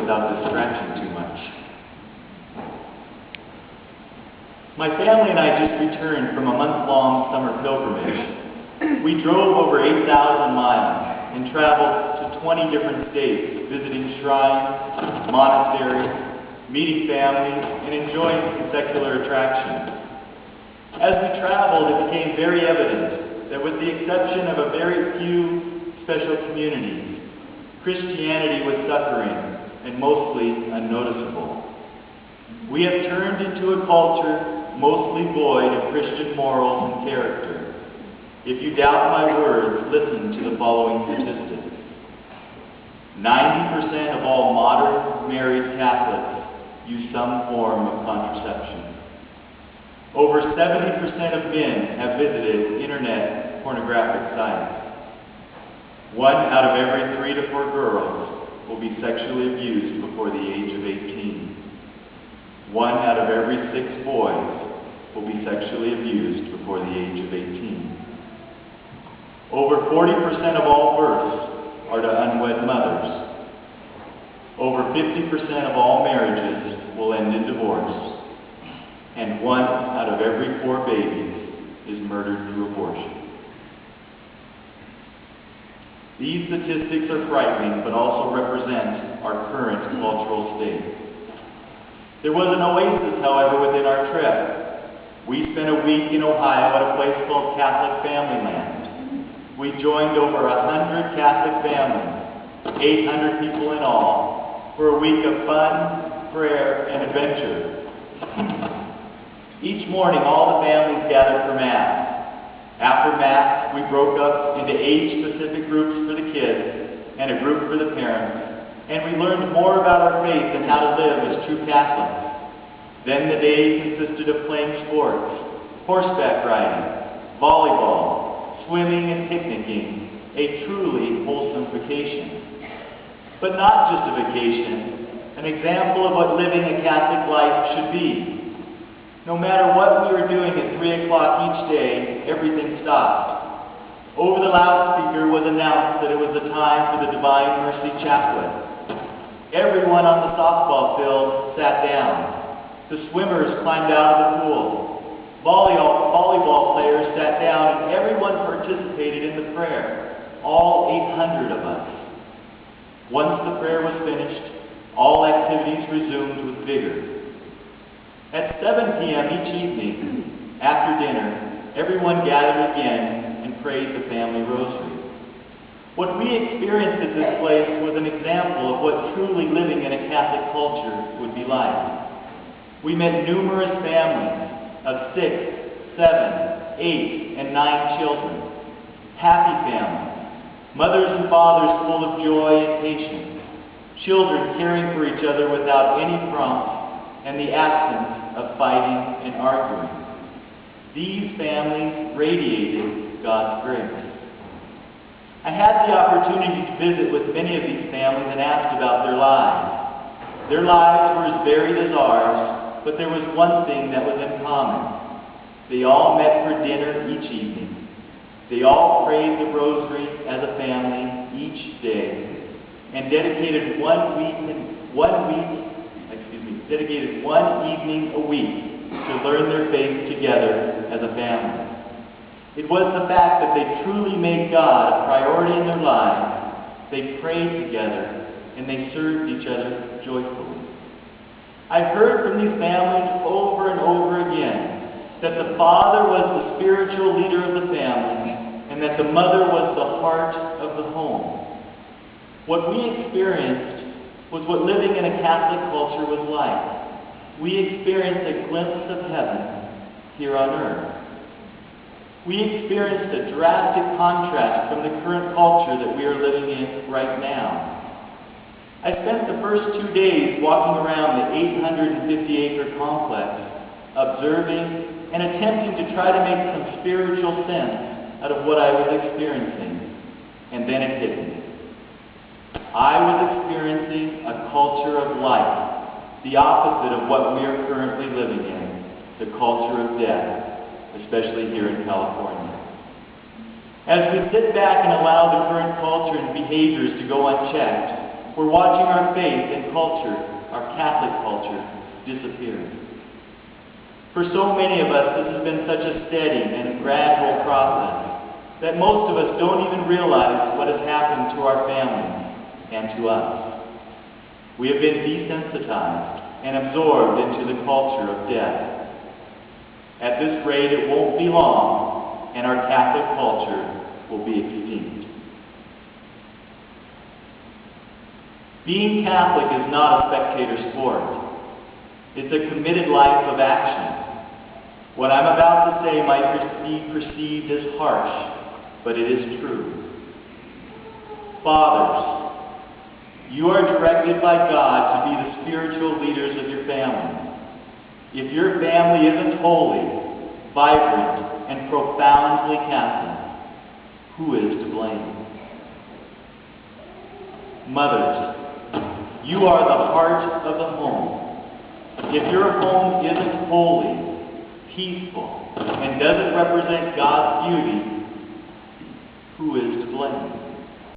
without distraction too much. My family and I just returned from a month-long summer pilgrimage. We drove over 8,000 miles and traveled to 20 different states, visiting shrines, monasteries, meeting families, and enjoying some secular attractions. As we traveled, it became very evident that with the exception of a very few special communities, Christianity was suffering and mostly unnoticeable. We have turned into a culture mostly void of Christian morals and character. If you doubt my words, listen to the following statistics. 90% of all modern married Catholics use some form of contraception. Over 70% of men have visited internet pornographic sites. 1 out of every 3 to 4 girls will be sexually abused before the age of 18. 1 out of every 6 boys will be sexually abused before the age of 18. Over 40% of all births are to unwed mothers. Over 50% of all marriages will end in divorce. And 1 out of every 4 babies is murdered through abortion. These statistics are frightening, but also represent our current cultural state. There was an oasis, however, within our trip. We spent a week in Ohio at a place called Catholic Family Land. We joined over 100 Catholic families, 800 people in all, for a week of fun, prayer, and adventure. Each morning, all the families gathered for Mass. After Mass, we broke up into age-specific groups for the kids and a group for the parents, and we learned more about our faith and how to live as true Catholics. Then the day consisted of playing sports, horseback riding, volleyball, swimming and picnicking, a truly wholesome vacation. But not just a vacation, an example of what living a Catholic life should be. No matter what we were doing at 3 o'clock each day, everything stopped. Over the loudspeaker was announced that it was the time for the Divine Mercy Chaplet. Everyone on the softball field sat down. The swimmers climbed out of the pool. Volleyball players sat down, and everyone participated in the prayer, all 800 of us. Once the prayer was finished, all activities resumed with vigor. At 7 p.m. each evening, after dinner, everyone gathered again and prayed the family rosary. What we experienced at this place was an example of what truly living in a Catholic culture would be like. We met numerous families of 6, 7, 8, and 9 children. Happy families, mothers and fathers full of joy and patience, children caring for each other without any prompts, and the absence of fighting and arguing. These families radiated God's grace. I had the opportunity to visit with many of these families and asked about their lives. Their lives were as varied as ours, but there was one thing that was in common. They all met for dinner each evening. They all prayed the rosary as a family each day and dedicated one evening a week to learn their faith together as a family. It was the fact that they truly made God a priority in their lives. They prayed together and they served each other joyfully. I've heard from these families over and over again that the father was the spiritual leader of the family and that the mother was the heart of the home. What we experienced was what living in a Catholic culture was like. We experienced a glimpse of heaven here on earth. We experienced a drastic contrast from the current culture that we are living in right now. I spent the first 2 days walking around the 850-acre complex, observing and attempting to try to make some spiritual sense out of what I was experiencing. And then it hit me. I was experiencing a culture of life, the opposite of what we are currently living in, the culture of death, especially here in California. As we sit back and allow the current culture and behaviors to go unchecked, we're watching our faith and culture, our Catholic culture, disappear. For so many of us, this has been such a steady and gradual process that most of us don't even realize what has happened to our families and to us. We have been desensitized and absorbed into the culture of death. At this rate, it won't be long, and our Catholic culture will be extinct. Being Catholic is not a spectator sport. It's a committed life of action. What I'm about to say might be perceived as harsh, but it is true. Fathers, you are directed by God to be the spiritual leaders of your family. If your family isn't holy, vibrant, and profoundly Catholic, who is to blame? Mothers, you are the heart of the home. If your home isn't holy, peaceful, and doesn't represent God's beauty, who is to blame?